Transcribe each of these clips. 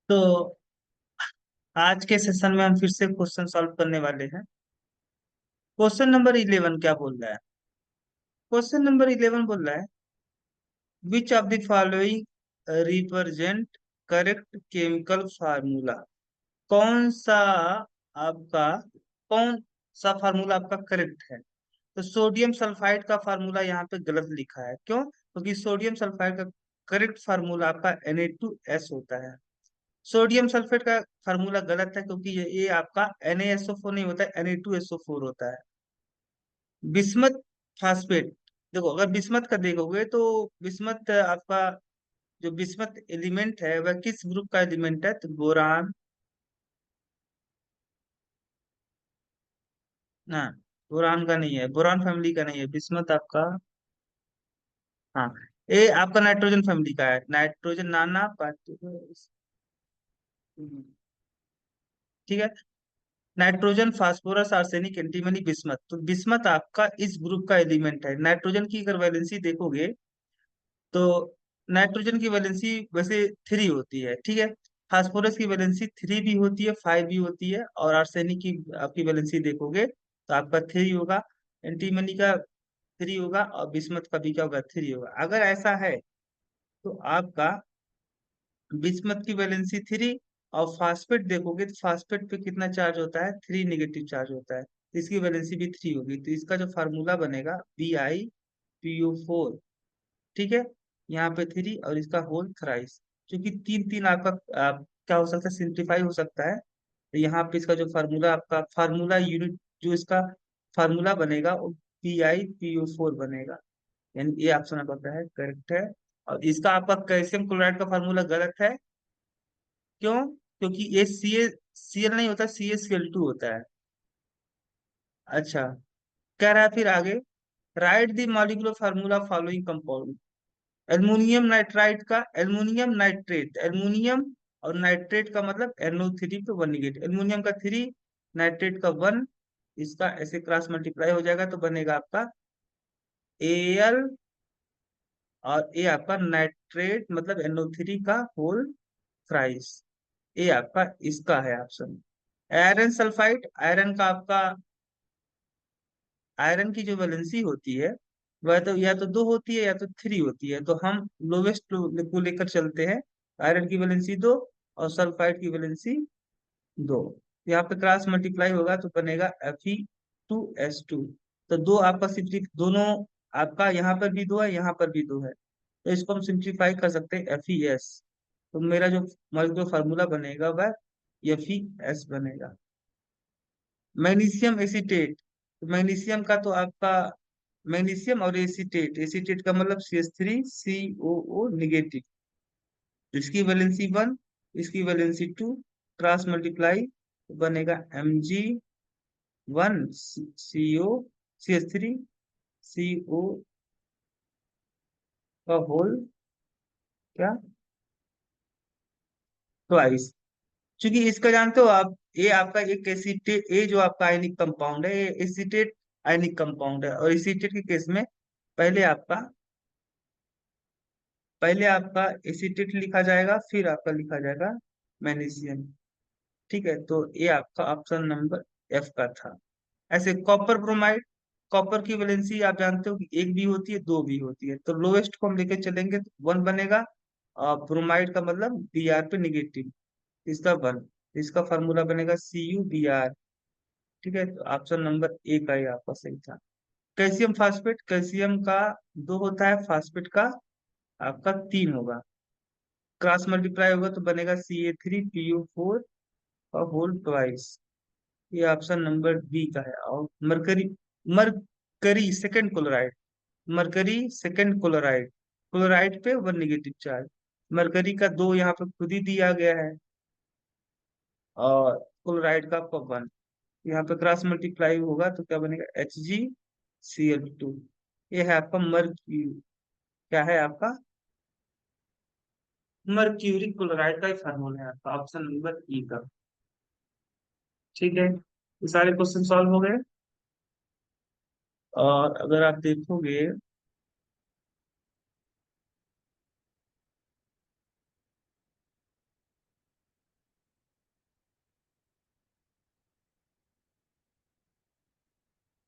तो आज के सेशन में हम फिर से क्वेश्चन सॉल्व करने वाले हैं। क्वेश्चन नंबर 11 क्या बोल रहा है? क्वेश्चन नंबर 11 बोल रहा है, which of the following represent correct chemical formula? कौन सा आपका कौन सा फार्मूला आपका करेक्ट है? तो सोडियम सल्फाइड का फार्मूला यहाँ पे गलत लिखा है। क्यों? क्योंकि सोडियम सल्फाइड का करेक्ट फार्मूला आपका Na2S होता है। सोडियम सल्फेट का फार्मूला गलत है, क्योंकि ये आपका NaSO4 नहीं होता है, Na2SO4 होता है। बिस्मथ फास्फेट, देखो अगर बिस्मथ का देखोगे तो बिस्मथ आपका जो बिस्मथ एलिमेंट है वह किस ग्रुप का एलिमेंट है? तो बोरान ना, बोरान का नहीं है, बोरान फैमिली का नहीं है बिस्मथ आपका। हाँ, ये आपका नाइट्रोजन फैमिली का है, नाइट्रोजन नाना पार्टिकल्स। ठीक है, nitrogen phosphorus arsenic antimony bismuth. तो बिस्मथ आपका इस ग्रुप का एलिमेंट है। नाइट्रोजन की अगर वैलेंसी देखोगे तो नाइट्रोजन की वैलेंसी वैसे 3 होती है, ठीक है। फास्फोरस की वैलेंसी 3 भी होती है, 5 भी होती है, और आर्सेनिक की आपकी वैलेंसी देखोगे तो आपका 3 होगा, एंटीमनी का 3 होगा, और बिस्मथ का भी क्या होगा? 3 होगा। अगर ऐसा है तो आपका बिस्मथ की वैलेंसी 3, और फास्फेट देखोगे तो फास्फेट पे कितना चार्ज होता है? 3 नेगेटिव चार्ज होता है, तो इसकी वैलेंसी भी 3 होगी। तो इसका जो फार्मूला बनेगा BiPO4। ठीक है, यहाँ पे 3 और इसका होल थ्राइस, क्योंकि 3 3 आपका क्या हो सकता है? सिंप्लीफाई हो सकता है। तो यहाँ पे इसका जो फार्मूला आपका फार्मूला यूनिट जो इसका फार्मूला बनेगा वो BiPO4 बनेगा। यानी ये ऑप्शन आपका है करेक्ट है। और इसका आपका कैल्शियम क्लोराइड का फार्मूला गलत है। क्यों? क्योंकि ये Cl नहीं होता, CaCl2 होता है। अच्छा, कह रहा है फिर आगे, right the molecular formula following compound. Aluminium nitride का एल्युमिनियम नाइट्रेट, एल्युमिनियम और नाइट्रेट का मतलब NO3 पे 1 निगेटिव, एल्युमिनियम का 3, नाइट्रेट का 1, इसका ऐसे क्रॉस मल्टीप्लाई हो जाएगा तो बनेगा आपका Al, और ये आपका नाइट्रेट मतलब NO3 का होल थ्राइस। ये आपका इसका है ऑप्शन। आयरन सल्फाइड, आयरन का आपका आयरन की जो वैलेंसी होती है वह तो या तो 2 होती है या तो 3 होती है, तो हम लोवेस्ट को लेकर चलते हैं। आयरन की वैलेंसी 2 और सल्फाइड की वैलेंसी 2। यहाँ पे क्रॉस मल्टीप्लाई होगा तो बनेगा Fe2S2। तो दो आपका सिंपली दोनों, आपका यहाँ पर भी 2 है, यहाँ पर भी 2 है, तो इसको हम सिंप्लीफाई कर सकते हैं FeS। तो मेरा जो मॉलिक्यूलर फार्मूला बनेगा वह FeS बनेगा। मैग्नीशियम एसीटेट, तो मैग्नीशियम का तो आपका मैग्नीशियम और एसीटेट, एसीटेट का मतलब CH3COO निगेटिव, इसकी वैलेंसी 1, इसकी वैलेंसी 2, क्रॉस मल्टीप्लाई बनेगा Mg1 CO CH3CO का होल क्या ट्वाइस। क्योंकि इसका जानते हो आप, ये आपका एक एसीटेट, ये जो आपका आयनिक कंपाउंड है ये एसीटेट आयनिक कंपाउंड है, और एसीटेट के केस में पहले आपका पहले आपका एसीटेट लिखा जाएगा, फिर आपका लिखा जाएगा मैग्नीशियम। ठीक है, तो ये आपका ऑप्शन नंबर F का था। ऐसे कॉपर ब्रोमाइड, कॉपर की वैलेंसी आप जानते हो कि 1 भी होती है, 2 भी होती है, तो लोवेस्ट को हम लेके चलेंगे तो 1 बनेगा, और ब्रोमाइड का मतलब Br पे निगेटिव, इसका 1, इसका फार्मूला बनेगा CuBr। ठीक है, तो ऑप्शन नंबर ए का ही आपका सही था। कैल्शियम फास्फेट, कैल्शियम का 2 होता है, फास्फेट का आपका 3 होगा, क्रॉस मल्टीप्लाई होगा तो बनेगा Ca3PO4 और होल ट्वाइस। ये ऑप्शन नंबर बी का है। और mercury, mercury second chloride, mercury second chloride, chloride पे 1 निगेटिव चार्ज, मरकरी का 2 यहाँ पे खुद ही दिया गया है, और क्लोराइड का आपका 1, यहाँ पे क्रॉस मल्टीप्लाई होगा तो क्या बनेगा? HgCl2। ये है आपका मर्क्यू, क्या है आपका? मर्क्यूरिक क्लोराइड का ही फार्मूला है आपका, ऑप्शन नंबर ई का। ठीक है, ये सारे क्वेश्चन सॉल्व हो गए। और अगर आप देखोगे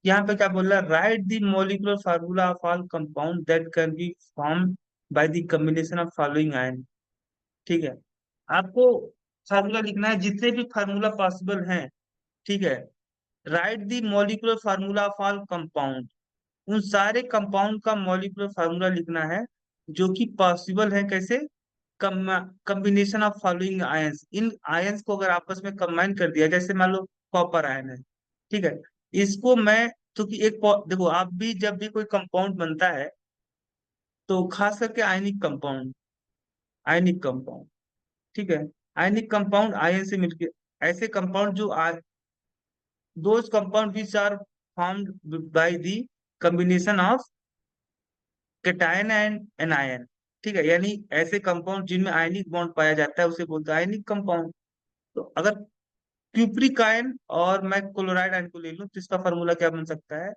यहाँ पे क्या बोल रहा है, right the molecular formula of all compound that can be form by the combination of following ion. ठीक है, आपको फार्मूला लिखना है जितने भी फार्मूला पॉसिबल हैं। ठीक है, right the molecular formula of all compound, उन सारे कंपाउंड का मॉलिक्यूलर फार्मूला लिखना है जो कि पॉसिबल है। कैसे? Combination of following ions, in ions को अगर आपस में कंबाइन कर दिया, जैसे मान लो कॉपर आयन है। ठीक है, इसको मैं, क्योंकि देखो, आप भी जब भी कोई कंपाउंड बनता है तो खास करके आयनिक कंपाउंड, आयनिक कंपाउंड, ठीक है, आयनिक कंपाउंड आयन से मिलके, ऐसे कंपाउंड जो those compound which are formed by the combination of cation and anion. ठीक है, यानी ऐसे कंपाउंड जिनमें आयनिक बॉन्ड पाया जाता है उसे बोलते हैं आयनिक कंपाउंड। तो अगर क्यूप्रिक आयन और मैं क्लोराइड आयन को ले लूं तो इसका फॉर्मूला क्या बन सकता है?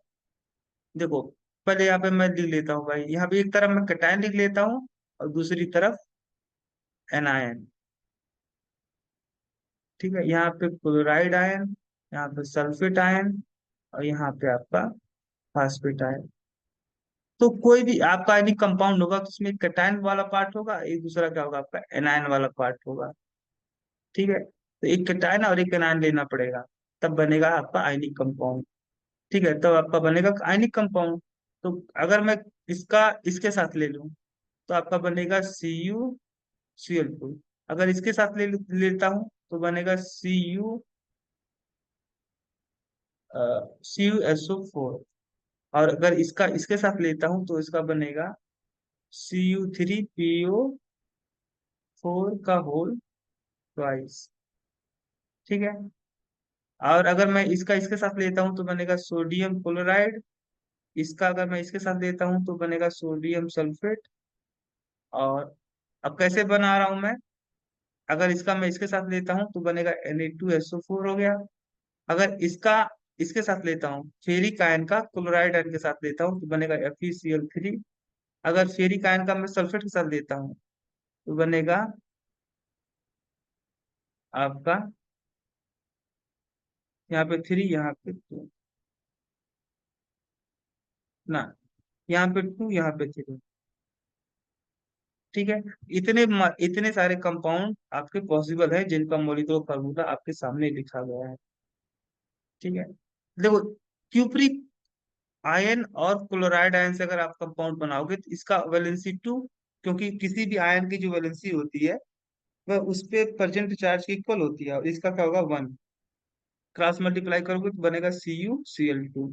देखो, पहले यहाँ पे मैं लिख लेता हूँ भाई, यहाँ पे एक तरफ मैं कैटायन लिख लेता हूँ और दूसरी तरफ एनायन। ठीक है, यहाँ पे क्लोराइड आयन, यहाँ पे सल्फेट आयन, और यहाँ पे आपका फास्फेट आयन। तो कोई भी आपका आयनिक कंपाउंड होगा तो उसमें एक कैटायन वाला पार्ट होगा, एक दूसरा क्या होगा, आपका एनायन वाला पार्ट होगा। ठीक है, तो एक कैटायन और एक एनायन लेना पड़ेगा, तब बनेगा आपका आयनिक कंपाउंड। ठीक है, तब आपका बनेगा आयनिक कंपाउंड। तो अगर मैं इसका इसके साथ ले लूं तो आपका बनेगा CuCl2। अगर इसके साथ लेता हूं तो बनेगा CuSO4। और अगर इसका इसके साथ लेता हूं तो इसका बनेगा Cu3PO4 का होल ट्वाइस। ठीक है, और अगर मैं इसका इसके साथ लेता हूं तो बनेगा सोडियम क्लोराइड। इसका अगर मैं इसके साथ लेता हूं तो बनेगा सोडियम सल्फेट। और अब कैसे बना रहा हूं मैं, अगर इसका मैं इसके साथ लेता हूं तो बनेगा Na2SO4 हो गया। अगर इसका इसके साथ लेता हूँ, फेरिक आयन का क्लोराइड आयन के साथ लेता हूँ तो बनेगा FeCl3। अगर फेरिक आयन का मैं सल्फेट के साथ लेता हूँ तो बनेगा आपका यहाँ पे 3, यहाँ पे 2, ना, यहाँ पे 2, यहाँ पे 3। ठीक है, इतने सारे कंपाउंड आपके पॉसिबल है जिनका मॉलिक्यूलर फार्मूला आपके सामने लिखा गया है। ठीक है, देखो, क्यूप्रिक आयन और क्लोराइड आयन से अगर आप कंपाउंड बनाओगे तो इसका वैलेंसी 2, क्योंकि किसी भी आयन की जो वैलेंसी होती है वह उस पे प्रेजेंट चार्ज की इक्वल होती है, और इसका क्या होगा, 1। क्रॉस मल्टीप्लाई करोगे तो बनेगा CuCl2।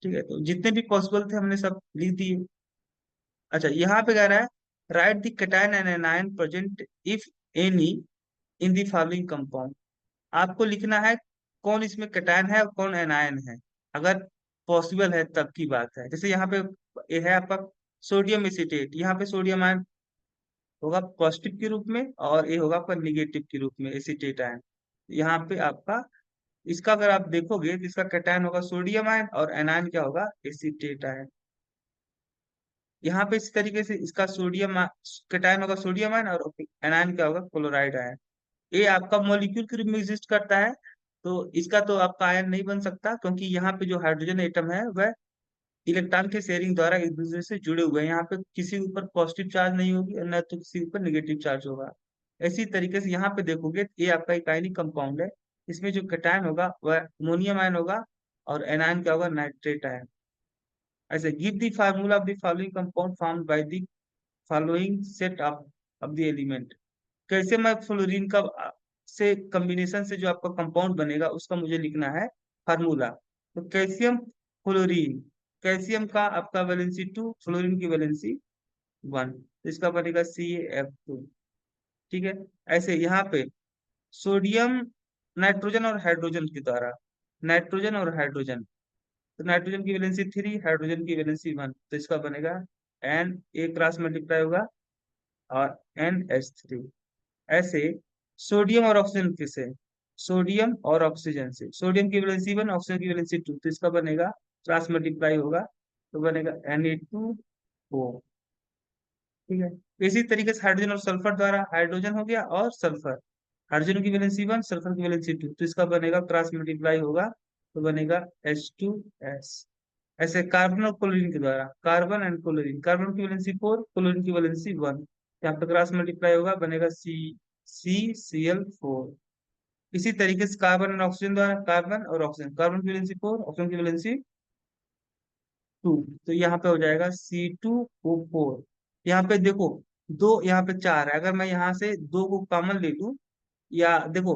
ठीक है, तो जितने भी पॉसिबल थे हमने सब लिख दिए। अच्छा, यहाँ पे कह रहा है right the cation and anion present if any in the following compound. आपको लिखना है कौन इसमें कैटायन है और कौन एनायन है, अगर पॉसिबल है तब की बात है। जैसे यहाँ पे ये है आपका सोडियम एसीटेट, यहाँ पे सोडियम आयन होगा पॉजिटिव के रूप में और ये होगा आपका निगेटिव के रूप में एसीटेट आयन। यहाँ पे आपका, इसका अगर आप देखोगे तो इसका कैटायन होगा सोडियम आयन और एनायन क्या होगा, एसीटेट आयन। यहाँ पे इस तरीके से इसका कैटायन होगा सोडियम आयन और एनायन क्या होगा, क्लोराइड आयन। ये आपका मॉलिक्यूल के रूप में एग्जिस्ट करता है, तो इसका तो आपका आयन नहीं बन सकता, क्योंकि यहाँ पे जो हाइड्रोजन एटम है वह इलेक्ट्रॉन के शेयरिंग द्वारा एक दूसरे से जुड़े हुए हैं। यहाँ पे किसी ऊपर पॉजिटिव चार्ज नहीं होगी और न तो किसी ऊपर नेगेटिव चार्ज होगा। इसी तरीके से यहाँ पे देखोगे तो ये आपका एक आयनिक कंपाउंड है। इसमें जो कैटायन होगा वह अमोनियम आयन होगा और एनायन क्या होगा, नाइट्रेट आयन। ऐसे give the formula of the following compound formed by the following set of the element. कैसे मैं फ्लोरीन का से कॉम्बिनेशन से जो आपका कंपाउंड बनेगा उसका मुझे लिखना है फार्मूला। तो कैल्शियम फ्लोरीन, कैल्शियम का आपका वैलेंसी 2, फ्लोरीन की वैलेंसी 1, तो इसका बनेगा CaF2। ठीक है, ऐसे यहाँ पे सोडियम नाइट्रोजन और हाइड्रोजन के द्वारा, नाइट्रोजन और हाइड्रोजन, तो नाइट्रोजन की वैलेंसी 3, हाइड्रोजन की वैलेंसी 1, तो इसका बनेगा ए क्रॉस मल्टीप्लाई होगा और NH3। ऐसे सोडियम और ऑक्सीजन किसे, सोडियम और ऑक्सीजन से, सोडियम की वैलेंसी 1, ऑक्सीजन की वैलेंसी 2, तो इसका बनेगा क्रॉस मल्टीप्लाई होगा तो बनेगा Na2O। ठीक है, इसी तरीके से हाइड्रोजन और सल्फर द्वारा, हाइड्रोजन हो गया और सल्फर, हाइड्रोजन की वैलेंसी 1, सल्फर की वैलेंसी 2, तो इसका बनेगा क्रॉस मल्टीप्लाई होगा तो बनेगा H2S। ऐसे कार्बन और क्लोरीन के द्वारा, कार्बन एंड क्लोरीन, कार्बन की वैलेंसी 4, क्लोरीन की वैलेंसी 1, यहाँ पे क्रॉस मल्टीप्लाई होगा, बनेगा CCl4। इसी तरीके से कार्बन और ऑक्सीजन द्वारा, कार्बन और ऑक्सीजन, कार्बन की वैलेंसी 4, ऑक्सीजन की वैलेंसी 2, तो यहाँ पे हो जाएगा C2O4। यहाँ पे देखो, दो यहाँ पे चार है, अगर मैं यहाँ से दो को कॉमन ले लूं, या देखो,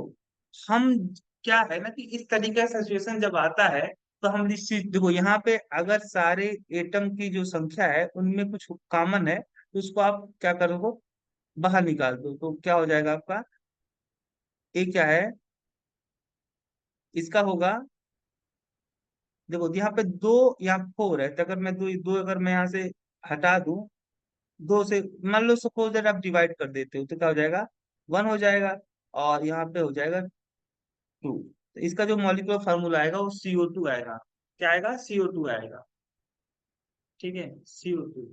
हम, क्या है ना कि इस तरीके का सिचुएशन जब आता है, तो हम इस चीज देखो, यहाँ पे अगर सारे एटम की जो संख्या है उनमें कुछ कॉमन है, तो उसको आप क्या करोगे, बाहर निकाल दो, तो क्या हो जाएगा आपका, ये क्या है, इसका होगा, देखो यहाँ पे दो, यहाँ 4 है, तो अगर मैं दो दो अगर मैं यहाँ से हटा दूं, दो से, मान लो सपोज दैट आप डिवाइड कर देते हो, तो क्या हो जाएगा, 1 हो जाएगा, और यहाँ पे हो जाएगा 2। तो इसका जो मॉलिक्यूलर फार्मूला आएगा वो CO2 आएगा। क्या आएगा, CO2 आएगा। ठीक है, CO2।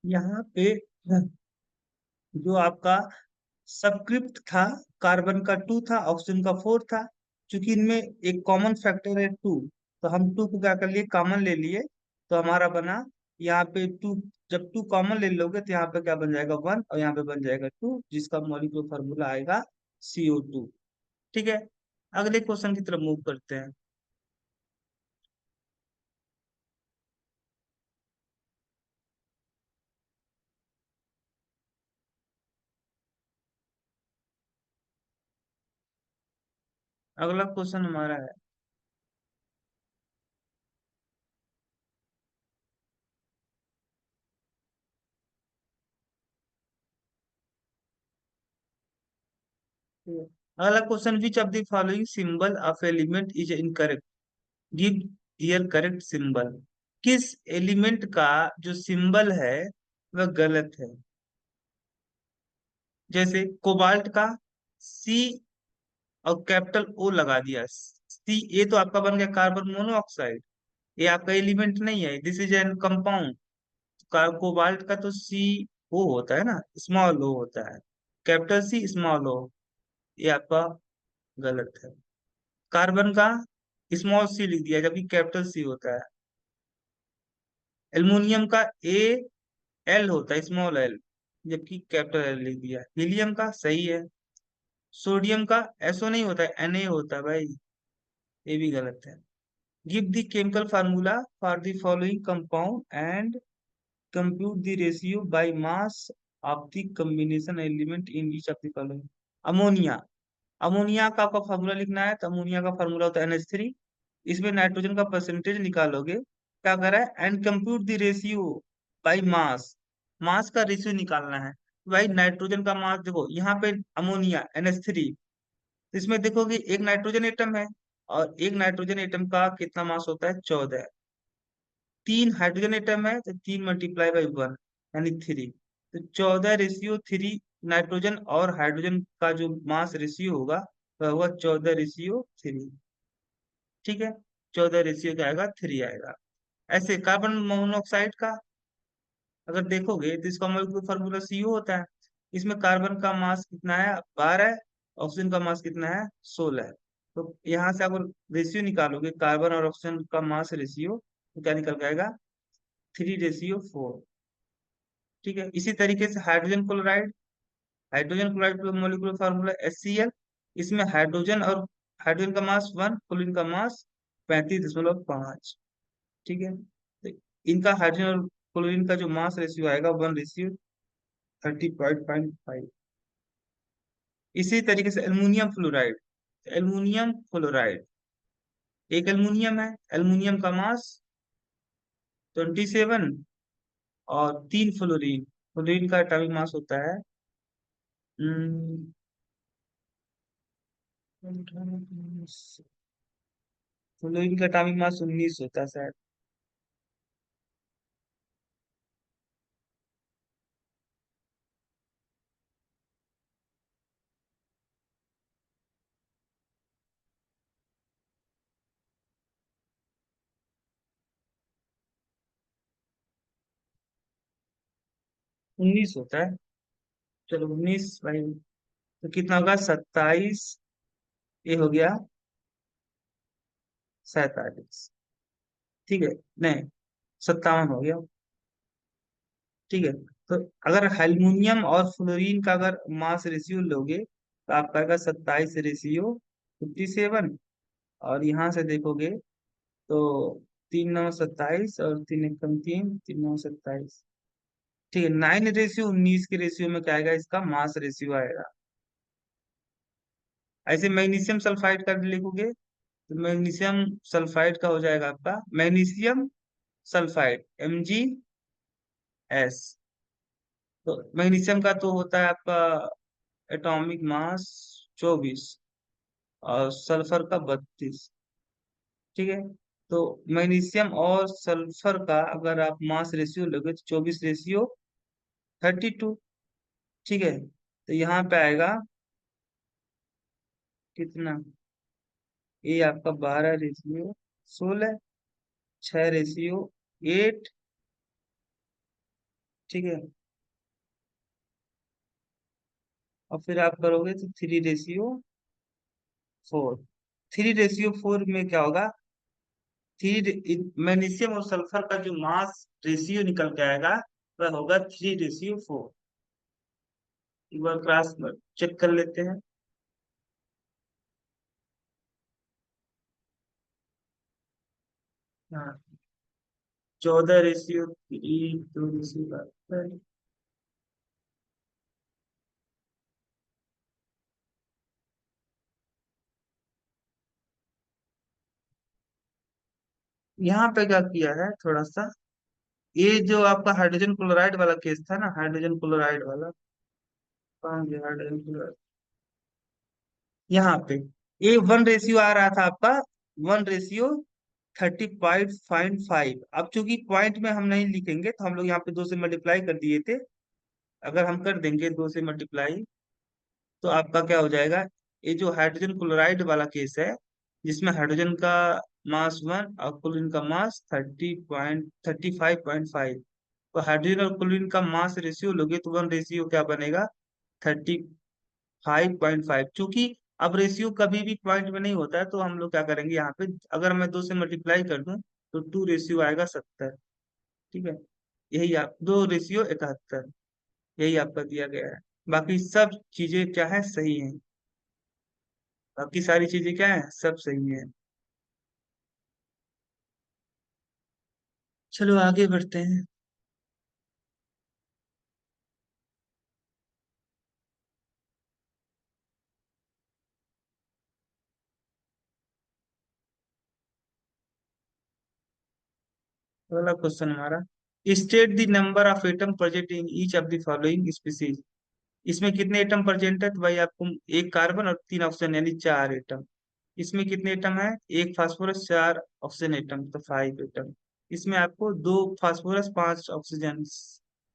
यहाँ पे जो आपका सबस्क्रिप्ट था, कार्बन का 2 था, ऑक्सीजन का 4 था। क्योंकि इनमें एक कॉमन फैक्टर है 2, तो हम 2 को क्या कर लिए, कॉमन ले लिए। तो हमारा बना यहाँ पे 2। जब 2 कॉमन ले लोगे तो यहाँ पे क्या बन जाएगा, 1, और यहाँ पे बन जाएगा 2, जिसका मॉलिक्यूलर फार्मूला आएगा CO2। ठीक है, अगले क्वेश्चन की तरफ मूव करते हैं। अगला क्वेश्चन हमारा है, अगला question, which of the following symbol of element is incorrect, give here correct symbol. किस एलिमेंट का जो सिंबल है वह गलत है? जैसे कोबाल्ट का सी और कैपिटल ओ लगा दिया, सी ए तो आपका बन गया कार्बन मोनोऑक्साइड। ये आपका एलिमेंट नहीं है, this is an compound. Cobalt का तो सी ओ होता है ना, स्मॉल ओ होता है, कैपिटल सी स्मॉल ओ। ये आपका गलत है। कार्बन का स्मॉल सी लिख दिया जबकि कैपिटल सी होता है। एल्युमिनियम का ए एल होता है, स्मॉल एल, जबकि कैपिटल एल लिख दिया। हीलियम का सही है। सोडियम का एसओ नहीं होता है, Na होता है भाई, ये भी गलत है। Give the chemical formula for the following compound and compute the ratio by mass of the combination element in each of the following. Ammonia, ammonia का आपका फार्मूला लिखना है, तो अमोनिया का फार्मूला होता है NH3। इसमें नाइट्रोजन का परसेंटेज निकालोगे, क्या कर रहा है, and compute the ratio by mass, mass का रेशियो निकालना है। भाई नाइट्रोजन का मास देखो, यहाँ पे अमोनिया NH3, इसमें देखोगे एक नाइट्रोजन एटम है, और एक नाइट्रोजन एटम का कितना मास होता है, 14। 3 हाइड्रोजन एटम है तो 3 × 1 यानी 3, तो 14:3 नाइट्रोजन और हाइड्रोजन का जो मास रेशियो होगा वह होगा 14:3। ठीक है, 14 क्या आएगा, 3 आएगा। ऐसे कार्बन मोनोऑक्साइड का अगर देखोगे तो इसका मॉलिक्यूलर फार्मूला CO होता है। इसमें कार्बन का मास कितना है, 12, ऑक्सीजन का मास कितना है, 16। तो यहाँ से अगर रेशियो निकालोगे कार्बन और ऑक्सीजन का मास रेशियो, तो क्या निकल के आएगा, 3:4। ठीक है, इसी तरीके से हाइड्रोजन क्लोराइड, हाइड्रोजन क्लोराइड का मॉलिक्यूलर फार्मूला HCl। इसमें हाइड्रोजन और हाइड्रोजन का मास 1, क्लोरीन का मास 35.5। ठीक है, तो इनका हाइड्रोजन और क्लोरीन का जो मास रेशियो आएगा 1:30.5। इसी तरीके से एल्युमिनियम फ्लोराइड, एल्युमिनियम फ्लोराइड, एक एल्युमिनियम है, एल्युमिनियम का मास 27, और 3 फ्लोरीन, फ्लोरीन का एटॉमिक मास होता है, फ्लोरीन का एटॉमिक मास 19 होता है शायद। 19 होता है। चलो 19 भाई, तो कितना होगा, 27, ये हो गया 47। ठीक है, नहीं, 57 हो गया। ठीक है, तो अगर एल्युमिनियम और फ्लोरीन का अगर मास रेशियो लोगे तो आपका आएगा 27:57। और यहाँ से देखोगे तो 3×9 = 27, और 3×1 = 3, 3×9 = 27। ठीक है, 9:19 के रेशियो में क्या आएगा, इसका मास रेशियो आएगा। ऐसे मैग्नीशियम सल्फाइड का लिखोगे तो मैग्नीशियम सल्फाइड का हो जाएगा आपका मैग्नीशियम सल्फाइड MgS। तो मैग्नीशियम का तो होता है आपका एटॉमिक मास 24, और सल्फर का 32। ठीक है, तो मैग्नीशियम और सल्फर का अगर आप मास रेशियो लोगे तो 24:32। ठीक है, तो यहाँ पे आएगा कितना, ये आपका 12:16, 6:8, ठीक है। और फिर आप करोगे तो 3:4। 3:4 में क्या होगा? थ्री मैग्नीशियम और सल्फर का जो मास रेशियो निकल के आएगा वह होगा 3:4। एक बार क्रॉस चेक कर लेते हैं। हाँ, 14:3, 2:12। यहाँ पे क्या किया है थोड़ा सा, ये जो आपका हाइड्रोजन क्लोराइड वाला केस था ना, हाइड्रोजन क्लोराइड वाला, कहाँ गया हाइड्रोजन क्लोराइड? यहाँ पे ये 1 रेशियो आ रहा था आपका, 1:30.5। अब चूंकि पॉइंट में हम नहीं लिखेंगे तो हम लोग यहाँ पे 2 से मल्टीप्लाई कर दिए थे। अगर हम कर देंगे 2 से मल्टीप्लाई, तो आपका क्या हो जाएगा? ये जो हाइड्रोजन क्लोराइड वाला केस है, जिसमें हाइड्रोजन का मास 1 और क्लोरीन का मास 35.5, तो हाइड्रोजन और क्लोरीन का मास रेशियो लोगे तो 1 रेशियो क्या बनेगा? 35.5। चूंकि अब रेशियो कभी भी पॉइंट में नहीं होता है, तो हम लोग क्या करेंगे यहाँ पे, अगर मैं 2 से मल्टीप्लाई कर दूं तो 2 रेशियो आएगा 70। ठीक है। यही आप 2:71, यही आपका दिया गया है। बाकी सब चीजें क्या है, सही है। बाकी सारी चीजें क्या है, सब सही है। चलो आगे बढ़ते हैं। अगला क्वेश्चन हमारा, state the number of atom present in each of the following species. इसमें कितने एटम प्रेजेंट है? तो भाई आपको एक कार्बन और 3 ऑक्सीजन यानी 4 एटम। इसमें कितने एटम है? एक फास्फोरस, 4 ऑक्सीजन एटम, तो 5 एटम। इसमें आपको 2 फास्फोरस, 5 ऑक्सीजन,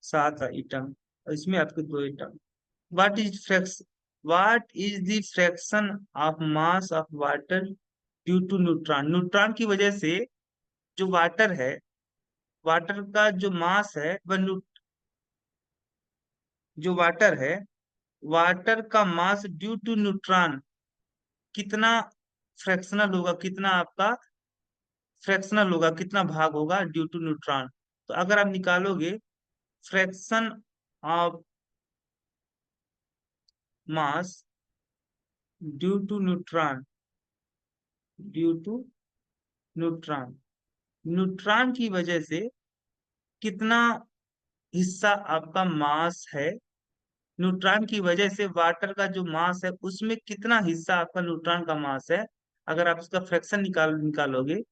7 एटम। और इसमें आपके 2 atom. What is frax what is the fraction of mass of water due to neutron? Neutron की वजह से जो वाटर है, वाटर का जो मास है वह जो वाटर है, वाटर का मास ड्यू टू न्यूट्रॉन कितना फ्रैक्शनल होगा, कितना आपका फ्रैक्शनल होगा, कितना भाग होगा ड्यू टू न्यूट्रॉन? तो अगर आप निकालोगे fraction of mass due to neutron, due to neutron, neutron की वजह से कितना हिस्सा आपका मास है, न्यूट्रॉन की वजह से वाटर का जो मास है उसमें कितना हिस्सा आपका न्यूट्रॉन का मास है, अगर आप उसका फ्रैक्शन निकालोगे,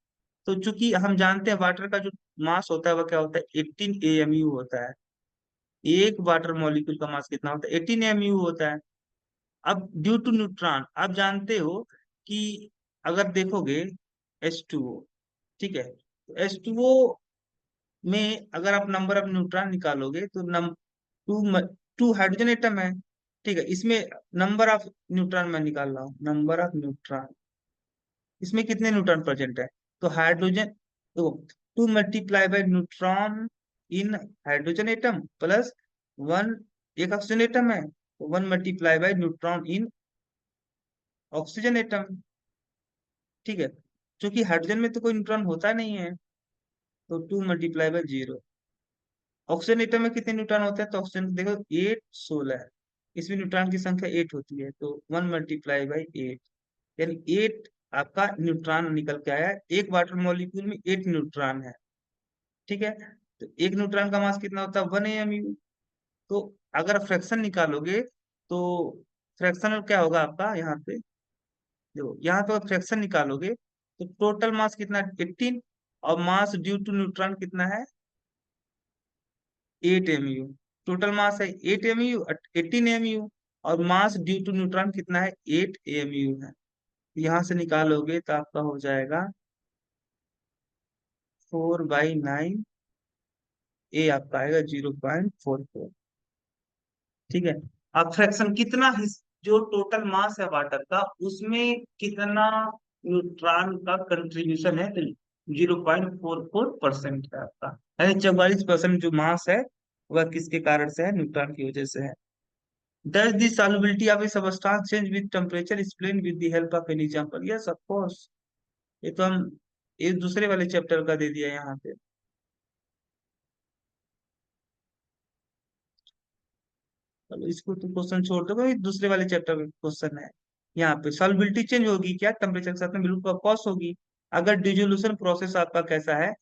तो चूंकि हम जानते हैं वाटर का जो मास होता है वह क्या होता है, 18 AMU होता है। एक वाटर मॉलिक्यूल का मास कितना होता है? 18 AMU होता है। अब ड्यू टू न्यूट्रॉन आप जानते हो कि अगर देखोगे H2O, ठीक है, तो H2O में अगर आप नंबर ऑफ न्यूट्रॉन निकालोगे तो टू टू हाइड्रोजन एटम है। ठीक है, इसमें नंबर ऑफ न्यूट्रॉन मैं निकाल रहा हूँ, नंबर ऑफ न्यूट्रॉन, इसमें कितने न्यूट्रॉन प्रेजेंट है? तो हाइड्रोजन, तो 2 × न्यूट्रॉन इन हाइड्रोजन एटम प्लस 1, एक ऑक्सीजन एटम है तो 1 × न्यूट्रॉन इन ऑक्सीजन एटम। ठीक है, क्योंकि हाइड्रोजन में तो कोई न्यूट्रॉन होता नहीं है, तो 2 × 0। ऑक्सीजन एटम में कितने न्यूट्रॉन होते हैं? तो ऑक्सीजन देखो 8, 16 है। इसमें न्यूट्रॉन की संख्या 8 होती है, तो 1 × 8, यानी 8 आपका न्यूट्रॉन निकल के आया है। एक वाटर मॉलिक्यूल में 8 न्यूट्रॉन है। ठीक है, तो एक न्यूट्रॉन का मास कितना होता है? 1 AMU। तो अगर फ्रैक्शन निकालोगे तो फ्रैक्शन क्या होगा आपका यहाँ पे, देखो यहाँ पे फ्रैक्शन निकालोगे तो टोटल मास कितना है? 18। और मास ड्यू टू न्यूट्रॉन कितना है? 8 AMU। टोटल मास है 8 AMU, 18 AMU। और मास ड्यू टू न्यूट्रॉन कितना है? 8 AMU है। यहाँ से निकालोगे तो आपका हो जाएगा 4/9। ए आपका आएगा 0.44। ठीक है। अब फ्रैक्शन कितना जो टोटल मास है वाटर का, उसमें कितना न्यूट्रॉन का कंट्रीब्यूशन है? 0.44% है आपका, यानी 44% जो मास है वह किसके कारण से है? न्यूट्रॉन की वजह से है। Does the solubility of a substance change with temperature? Explain with the help of an example. Yes, of course. ये तो हम एक दूसरे वाले चैप्टर का दे दिया यहाँ पे। चलो इसको तो क्वेश्चन छोड़ दो, ये दूसरे वाले चैप्टर का क्वेश्चन है। यहाँ पे सॉल्युबिलिटी चेंज होगी क्या? टेम्परेचर के साथ में, बिल्कुल ऑफ कोर्स होगी। अगर डिसोल्यूशन प्रोसेस आपका कैसा है?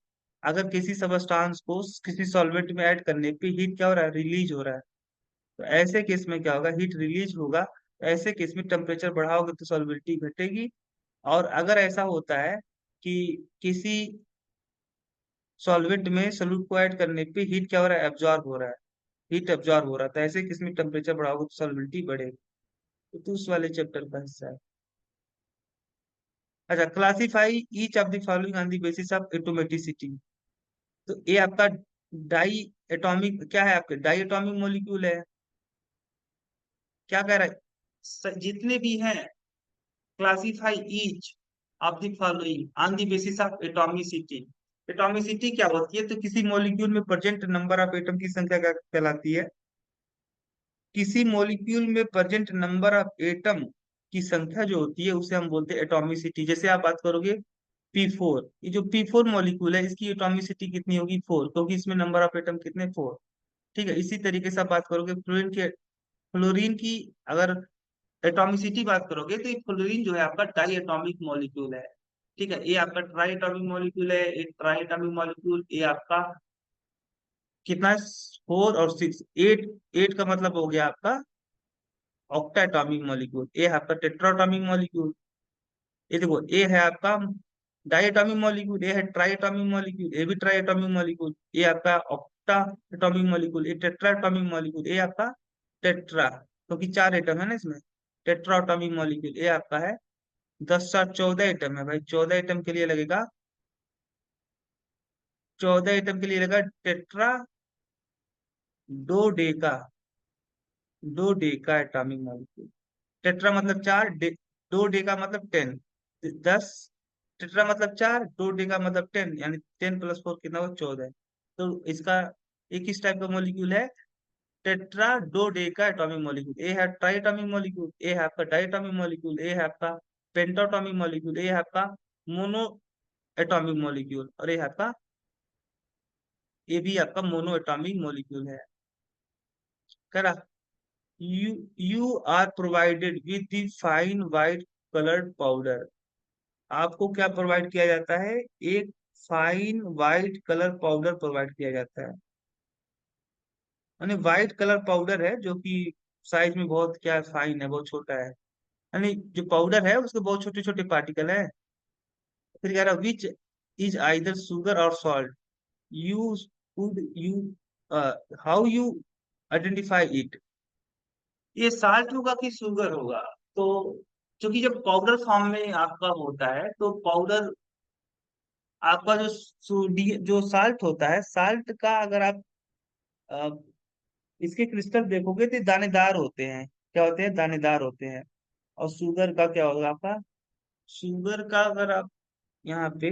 अगर किसी सबस्टांस को किसी सॉल्वेंट में ऐड करने पे हीट क्या हो रहा है? रिलीज हो रहा है। तो ऐसे केस में क्या होगा? हीट रिलीज होगा, तो ऐसे केस में टेम्परेचर बढ़ाओगे तो सॉल्युबिलिटी घटेगी। और अगर ऐसा होता है कि किसी सॉल्वेंट में सॉल्यूट को ऐड करने पे हीट क्या हो रहा है? एब्जॉर्ब हो रहा है। हीट एब्जॉर्ब हो रहा था, ऐसे केस में टेम्परेचर बढ़ाओगे तो सॉल्युबिलिटी बढ़ेगी। तो उस वाले चैप्टर का हिस्सा है। अच्छा, classify each of the following on the basis of atomicity. तो ये आपका डाई एटॉमिक क्या है? आपके डाई एटॉमिक मॉलिक्यूल है। क्या कह रहा है? जितने भी हैं, classify each of the following on the basis of atomicity. Atomicity क्या होती है? तो किसी मॉलिक्यूल में प्रेजेंट नंबर ऑफ एटम की संख्या क्या कहलाती है? किसी मॉलिक्यूल में प्रेजेंट नंबर ऑफ एटम की संख्या जो होती है उसे हम बोलते हैं एटॉमिसिटी। जैसे आप बात करोगे P4, ये जो P4 मॉलिक्यूल है इसकी एटॉमिसिटी कितनी होगी? 4, क्योंकि इसमें नंबर ऑफ एटम कितने? 4। ठीक है, इसी तरीके से आप बात करोगे फ्लोरीन की अगर एटॉमिसिटी बात करोगे तो ये फ्लोरीन जो है आपका डाई एटॉमिक मॉलिक्यूल है। ठीक है, ये आपका ट्राई एटॉमिक मॉलिक्यूल है। एक ट्राई एटॉमिक मॉलिक्यूल ये आपका कितना? 4 और 6, 8। 8 का मतलब हो गया आपका ऑक्टा एटॉमिक मॉलिक्यूल। ये है आपका टेट्रा एटॉमिक मॉलिक्यूल। ये देखो, ये है आपका डाई एटॉमिक मॉलिक्यूल, ये है ट्राई एटॉमिक मॉलिक्यूल, ये भी ट्राई एटॉमिक मॉलिक्यूल, ये आपका ऑक्टा एटॉमिक मॉलिक्यूल, ये टेट्रा एटॉमिक मॉलिक्यूल, ये आपका टेट्रा, क्योंकि 4 एटम है ना इसमें। टेट्रा एटॉमिक मॉलिक्यूल ये आपका है। 10 से 14 एटम है भाई। 14 एटम के लिए लगेगा, 14 एटम के लिए लगेगा tetra dodeca. Dodeca atomic molecule. Tetra मतलब 4, दो डेका मतलब 10। 10, टेट्रा मतलब 4, दो डेका मतलब 10, यानी 10 + 4 कितना हुआ? 14। तो इसका एक किस टाइप का मॉलिक्यूल है? Tetra dodeca atomic molecule. A है ट्राई एटॉमिक मॉलिक्यूल, ए है आपका डाई एटॉमिक मॉलिक्यूल, ए है आपका पेंटाटॉमिक मॉलिक्यूल, ए है आपका मोनो एटॉमिक मॉलिक्यूल, और ये है आपका, ये भी आपका मोनो एटॉमिक मॉलिक्यूल है। करा, you you are provided with the fine white coloured powder. आपको क्या प्रोवाइड किया जाता है? एक fine white colour powder provide किया जाता है। यानी व्हाइट कलर पाउडर है जो कि साइज में बहुत क्या फाइन है, बहुत छोटा है। यानी जो पाउडर है उसके बहुत छोटे छोटे पार्टिकल है। फिर कह रहा विच इज आइदर शुगर और salt. You would you how you identify it? ये साल्ट होगा कि शुगर होगा? तो क्योंकि जब पाउडर फॉर्म में आपका होता है तो पाउडर आपका जो जो साल्ट होता है, साल्ट का अगर आप अ, इसके क्रिस्टल देखोगे तो ये दानेदार होते हैं। क्या होते हैं? दानेदार होते हैं। और शुगर का क्या होगा आपका? शुगर का अगर आप यहाँ पे